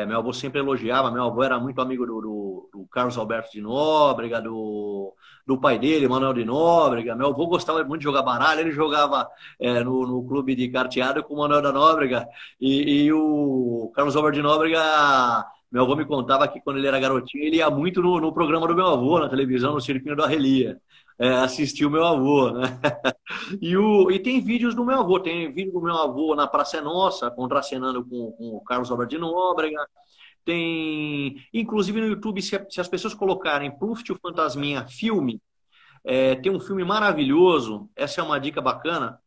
Meu avô sempre elogiava. Meu avô era muito amigo do Carlos Alberto de Nóbrega, do pai dele, Manuel de Nóbrega. Meu avô gostava muito de jogar baralho. Ele jogava no clube de carteado com o Manuel da Nóbrega. E o Carlos Alberto de Nóbrega, meu avô me contava que quando ele era garotinho, ele ia muito no programa do meu avô, na televisão, no Cirquinho da Arrelia. Assistir o meu avô, né? E tem vídeos do meu avô. Tem vídeo do meu avô na Praça é Nossa, contracenando com o Carlos Alberto de Nóbrega. Tem, inclusive no YouTube, se as pessoas colocarem Pluft o Fantasminha filme, tem um filme maravilhoso. Essa é uma dica bacana.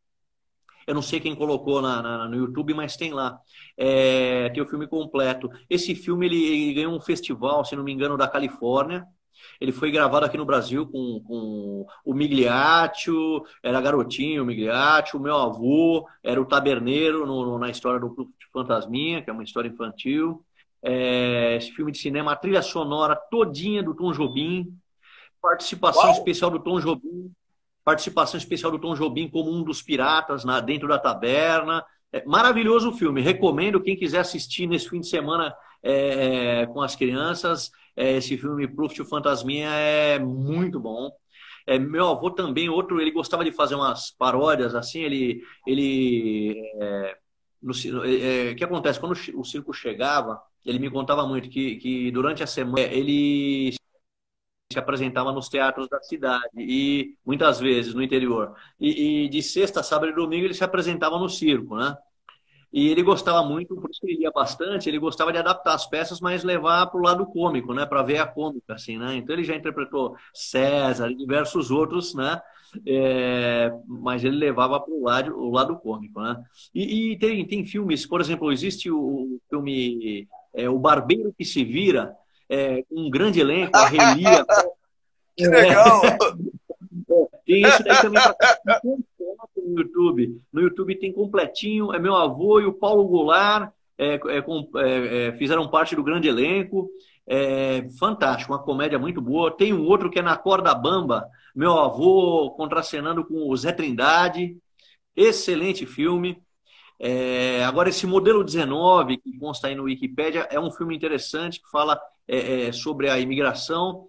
Eu não sei quem colocou no YouTube, mas tem lá. Tem o filme completo. Esse filme ele ganhou um festival, se não me engano, da Califórnia. Ele foi gravado aqui no Brasil com o Migliaccio, era garotinho o Migliaccio, o meu avô era o taberneiro na história do Clube de Fantasminha, que é uma história infantil. Esse filme de cinema, a trilha sonora todinha do Tom Jobim, participação especial do Tom Jobim, como um dos piratas dentro da taberna. Maravilhoso o filme, recomendo quem quiser assistir nesse fim de semana com as crianças. Esse filme Pluft o Fantasminha é muito bom. Meu avô também, ele gostava de fazer umas paródias assim. O que acontece? Quando o circo chegava, ele me contava muito que durante a semana ele se apresentava nos teatros da cidade e muitas vezes no interior. E de sexta, sábado e domingo ele se apresentava no circo, né? E ele gostava muito, por isso que ele ia bastante, ele gostava de adaptar as peças, mas levar para o lado cômico, né? Para ver a cômica, assim, né? Então ele já interpretou César e diversos outros, né? Mas ele levava para o lado cômico, né? E tem filmes, por exemplo, existe o filme O Barbeiro que se Vira, com um grande elenco, a Relia. Que legal! Tem esse daí também no YouTube. No YouTube tem completinho. Meu avô e o Paulo Goulart fizeram parte do grande elenco. Fantástico, uma comédia muito boa. Tem um outro que é Na Corda Bamba. Meu avô contracenando com o Zé Trindade. Excelente filme. Agora, esse Modelo 19, que consta aí no Wikipédia, é um filme interessante que fala sobre a imigração.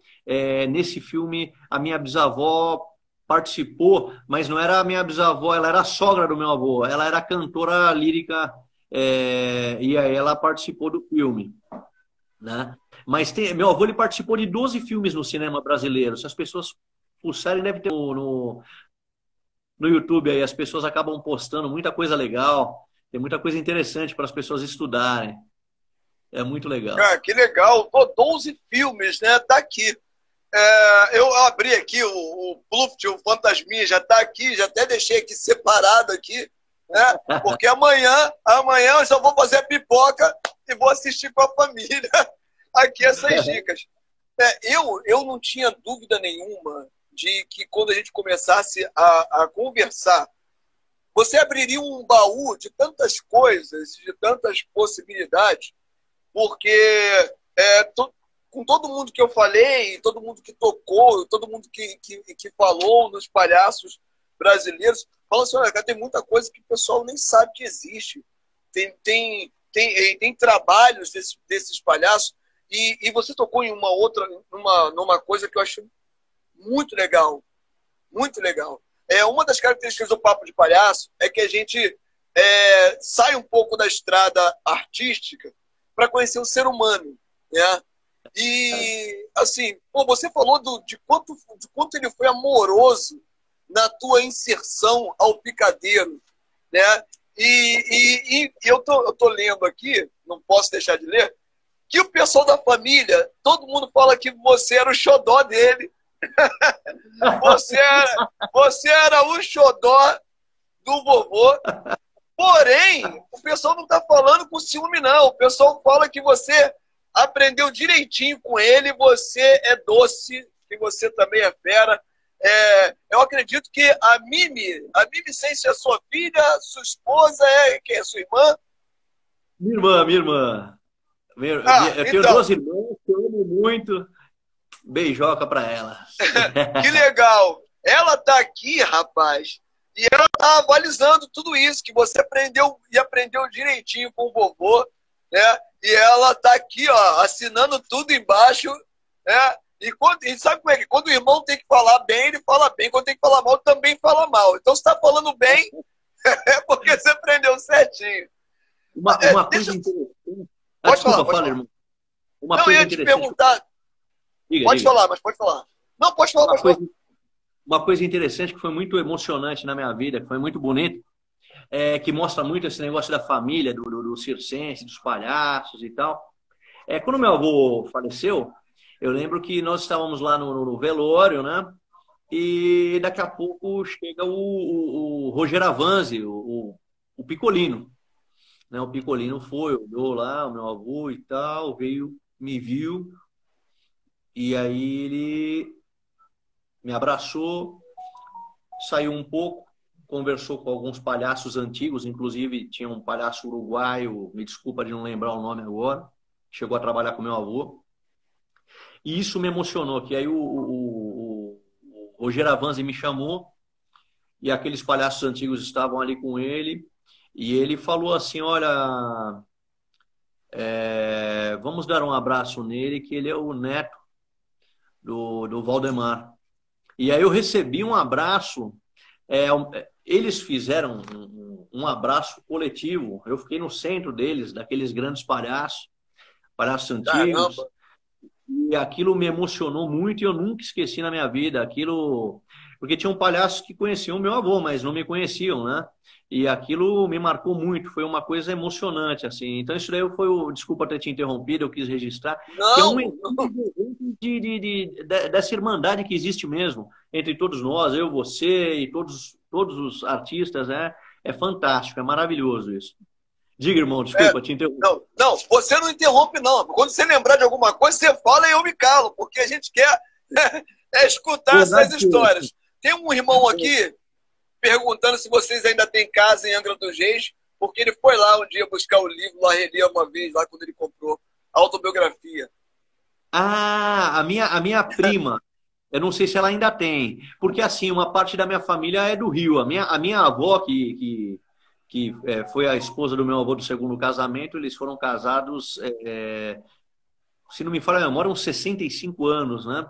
Nesse filme, a minha bisavó participou, mas não era a minha bisavó, ela era a sogra do meu avô, ela era cantora lírica, e aí ela participou do filme, né? Mas meu avô ele participou de 12 filmes no cinema brasileiro. Se as pessoas fuçarem, deve ter no YouTube aí, as pessoas acabam postando muita coisa legal, tem muita coisa interessante para as pessoas estudarem. É muito legal. Cara, que legal. Pô, 12 filmes, né? Tá aqui. Eu abri aqui o Pluft, o Fantasminha, já tá aqui, já até deixei aqui separado aqui, né? Porque amanhã eu só vou fazer a pipoca e vou assistir com a família aqui essas dicas. Eu não tinha dúvida nenhuma de que quando a gente começasse a conversar, você abriria um baú de tantas coisas, de tantas possibilidades, porque com todo mundo que eu falei, todo mundo que tocou, todo mundo que falou nos palhaços brasileiros, fala assim, olha, tem muita coisa que o pessoal nem sabe que existe. Tem trabalhos desses palhaços, e você tocou em numa coisa que eu acho muito legal. Muito legal. Uma das características do Papo de Palhaço é que a gente sai um pouco da estrada artística para conhecer o ser humano, né? E, assim, pô, você falou de quanto ele foi amoroso na tua inserção ao picadeiro, né? E eu tô lendo aqui, não posso deixar de ler, que o pessoal da família, todo mundo fala que você era o xodó dele. Você era o xodó do vovô. Porém, o pessoal não está falando com ciúme, não. O pessoal fala que você aprendeu direitinho com ele, você é doce, que você também é fera. Eu acredito que a Mimi Sense é sua filha, sua esposa, quem é sua irmã? Minha irmã. Eu tenho duas irmãs que eu amo muito. Beijoca para ela. Que legal. Ela tá aqui, rapaz. E ela tá avalizando tudo isso que você aprendeu direitinho com o vovô, né? E ela tá aqui, ó, assinando tudo embaixo, né? E sabe como é que quando o irmão tem que falar bem, ele fala bem. Quando tem que falar mal, também fala mal. Então, você tá falando bem, é porque você aprendeu certinho. Uma coisa interessante. Pode falar, irmão. Não, eu ia te perguntar. Pode falar, mas pode falar. Não, pode falar, Uma coisa interessante que foi muito emocionante na minha vida, que foi muito bonito, que mostra muito esse negócio da família, do circense, dos palhaços e tal. Quando meu avô faleceu, eu lembro que nós estávamos lá no velório, né? E daqui a pouco chega o Roger Avanzi, o Picolino. Né? O Picolino olhou lá, o meu avô e tal, veio, me viu, e aí ele me abraçou, saiu um pouco, conversou com alguns palhaços antigos, inclusive tinha um palhaço uruguaio, me desculpa de não lembrar o nome agora, chegou a trabalhar com meu avô. E isso me emocionou, que aí o Roger Avanzi me chamou, e aqueles palhaços antigos estavam ali com ele, e ele falou assim, olha, vamos dar um abraço nele, que ele é o neto do Valdemar. E aí eu recebi um abraço, eles fizeram um abraço coletivo, eu fiquei no centro deles, daqueles grandes palhaços antigos. Caramba. E aquilo me emocionou muito e eu nunca esqueci na minha vida. Porque tinham palhaços que conheciam meu avô, mas não me conheciam, né? E aquilo me marcou muito, foi uma coisa emocionante, assim. Então isso daí desculpa ter te interrompido, eu quis registrar. Não, que é um exemplo dessa irmandade que existe mesmo, entre todos nós, eu, você e todos os artistas, né? É fantástico, é maravilhoso isso. Diga, irmão, desculpa, te interrompi. Não, você não interrompe, não. Quando você lembrar de alguma coisa, você fala e eu me calo, porque a gente quer escutar essas histórias. Tem um irmão aqui perguntando se vocês ainda têm casa em Angra dos Reis, porque ele foi lá um dia buscar o livro, lá relia uma vez, lá quando ele comprou a autobiografia. Ah, a minha prima, eu não sei se ela ainda tem, porque assim, uma parte da minha família é do Rio. A minha avó, que foi a esposa do meu avô do segundo casamento, eles foram casados, se não me falha a memória, uns 65 anos, né?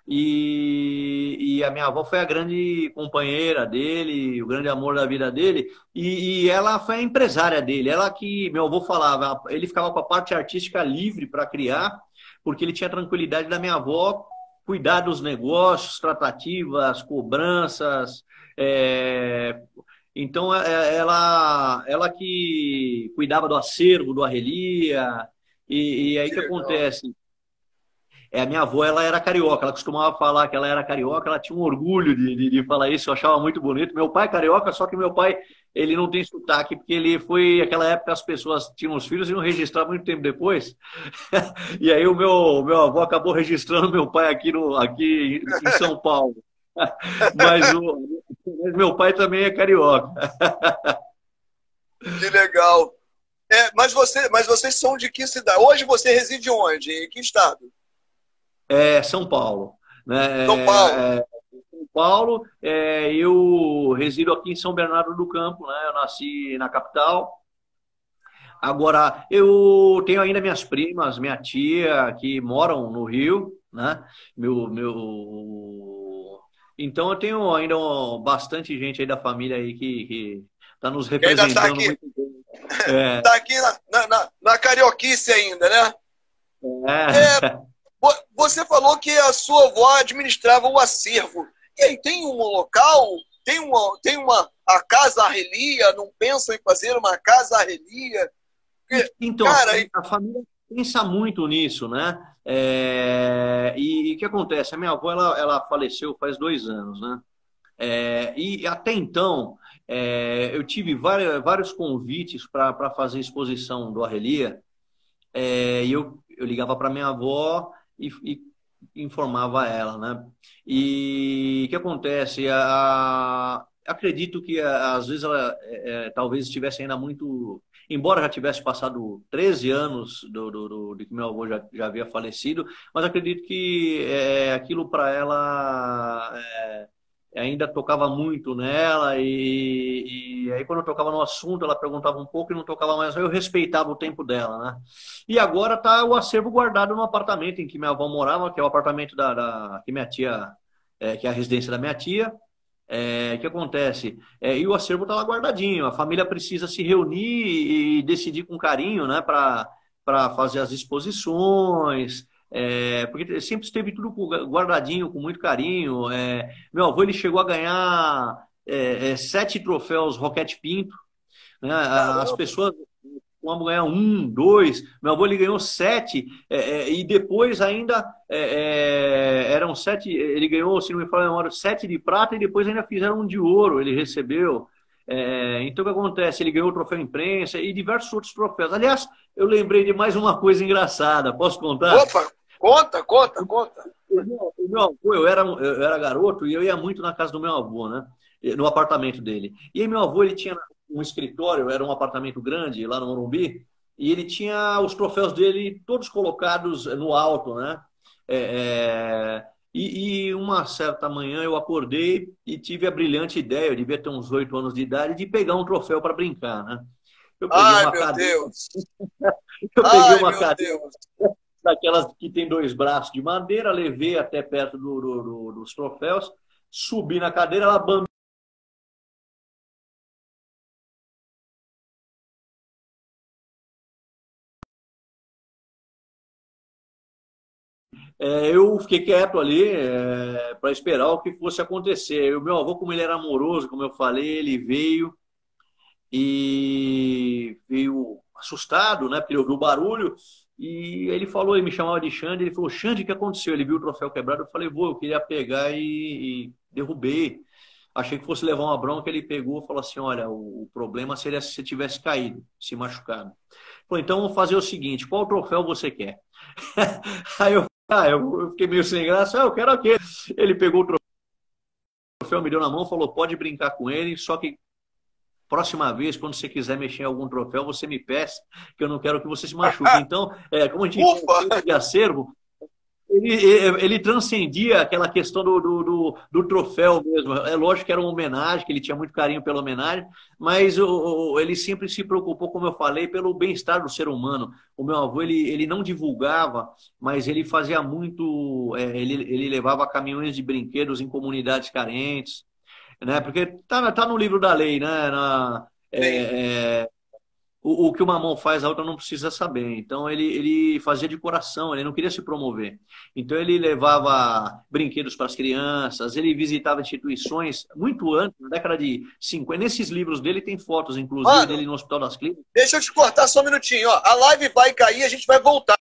E a minha avó foi a grande companheira dele, o grande amor da vida dele, e ela foi a empresária dele. Ela que, meu avô falava, ele ficava com a parte artística livre para criar, porque ele tinha a tranquilidade da minha avó cuidar dos negócios, tratativas, cobranças. Então, ela que cuidava do acervo, do Arrelia. E aí o Que que legal. acontece? A minha avó, ela era carioca, ela costumava falar que ela era carioca, ela tinha um orgulho de falar isso, eu achava muito bonito. Meu pai é carioca, só que meu pai, ele não tem sotaque, porque ele foi, naquela época as pessoas tinham os filhos e iam registrar muito tempo depois. E aí meu avô acabou registrando meu pai aqui em São Paulo. Mas meu pai também é carioca. Que legal. Mas vocês são de que cidade? Hoje você reside onde? Em que estado? É São Paulo, São Paulo. né? São Paulo, eu resido aqui em São Bernardo do Campo, né? Eu nasci na capital. Agora, eu tenho ainda minhas primas, minha tia, que moram no Rio, né? Então, eu tenho ainda bastante gente aí da família aí que está nos Que ainda está representando aqui, muito bem. É, tá aqui na carioquice ainda, né? é. Você falou que a sua avó administrava o acervo. E aí, tem um local, a casa Arrelia, não pensam em fazer uma casa Arrelia? Porque, Então, cara, a família pensa muito nisso, né? E o que acontece? A minha avó, ela faleceu faz 2 anos, né? E até então, eu tive vários convites para fazer exposição do Arrelia, e eu ligava para minha avó e informava ela, né? E o que acontece? Acredito que às vezes ela talvez estivesse ainda muito. Embora já tivesse passado 13 anos de que meu avô já havia falecido, mas acredito que aquilo para ela ainda tocava muito nela, e aí quando eu tocava no assunto, ela perguntava um pouco e não tocava mais, eu respeitava o tempo dela, né? E agora tá o acervo guardado no apartamento em que minha avó morava, que é o apartamento que minha tia, que é a residência da minha tia. O que acontece? E o acervo está lá guardadinho. A família precisa se reunir e decidir com carinho, né, para fazer as exposições. Porque sempre esteve tudo guardadinho, com muito carinho. Meu avô ele chegou a ganhar 7 troféus Roquete Pinto, né? As caramba, pessoas vamos ganhar um, dois. Meu avô ele ganhou 7, e depois ainda eram 7. Ele ganhou, se não me falha a memória, 7 de prata e depois ainda fizeram um de ouro. Ele recebeu. Então o que acontece? Ele ganhou o troféu imprensa e diversos outros troféus. Aliás, eu lembrei de mais uma coisa engraçada. Posso contar? opa, conta, conta, conta. O meu avô, eu era garoto e eu ia muito na casa do meu avô, né? No apartamento dele. E aí meu avô, ele tinha um escritório, era um apartamento grande lá no Morumbi, e ele tinha os troféus dele todos colocados no alto, né? E uma certa manhã eu acordei e tive a brilhante ideia, eu devia ter uns 8 anos de idade, de pegar um troféu para brincar, né? Eu peguei Ai, uma meu cadeira, Deus. eu peguei Ai, uma meu cadeira Deus. daquelas que tem 2 braços de madeira, levei até perto dos troféus, subi na cadeira, ela bambi. Eu fiquei quieto ali para esperar o que fosse acontecer. E o meu avô, como ele era amoroso, como eu falei, ele veio e veio assustado, né? Porque ele ouviu o barulho. E ele falou, ele me chamava de Xande, ele falou, Xande, o que aconteceu? Ele viu o troféu quebrado, eu falei, vô, eu queria pegar e derrubei. Achei que fosse levar uma bronca, ele pegou e falou assim, olha, o problema seria se você tivesse caído, se machucado. Falei, então vamos fazer o seguinte, qual troféu você quer? Aí eu fiquei meio sem graça, eu quero aquele. Ele pegou o troféu, me deu na mão, falou, pode brincar com ele, só que próxima vez, quando você quiser mexer em algum troféu, você me peça, que eu não quero que você se machuque. Então, como a gente Ufa! tem de acervo, ele transcendia aquela questão do troféu mesmo. É lógico que era uma homenagem, que ele tinha muito carinho pela homenagem, mas ele sempre se preocupou, como eu falei, pelo bem-estar do ser humano. O meu avô, ele não divulgava, mas ele fazia muito, ele levava caminhões de brinquedos em comunidades carentes, né? Porque tá no livro da lei, né? Sim. o que uma mão faz, a outra não precisa saber. Então, ele fazia de coração, ele não queria se promover. Então, ele levava brinquedos para as crianças, ele visitava instituições muito antes, na década de 50. Nesses livros dele tem fotos, inclusive, Mano, dele no Hospital das Clínicas. deixa eu te cortar só um minutinho. Ó. A live vai cair, a gente vai voltar.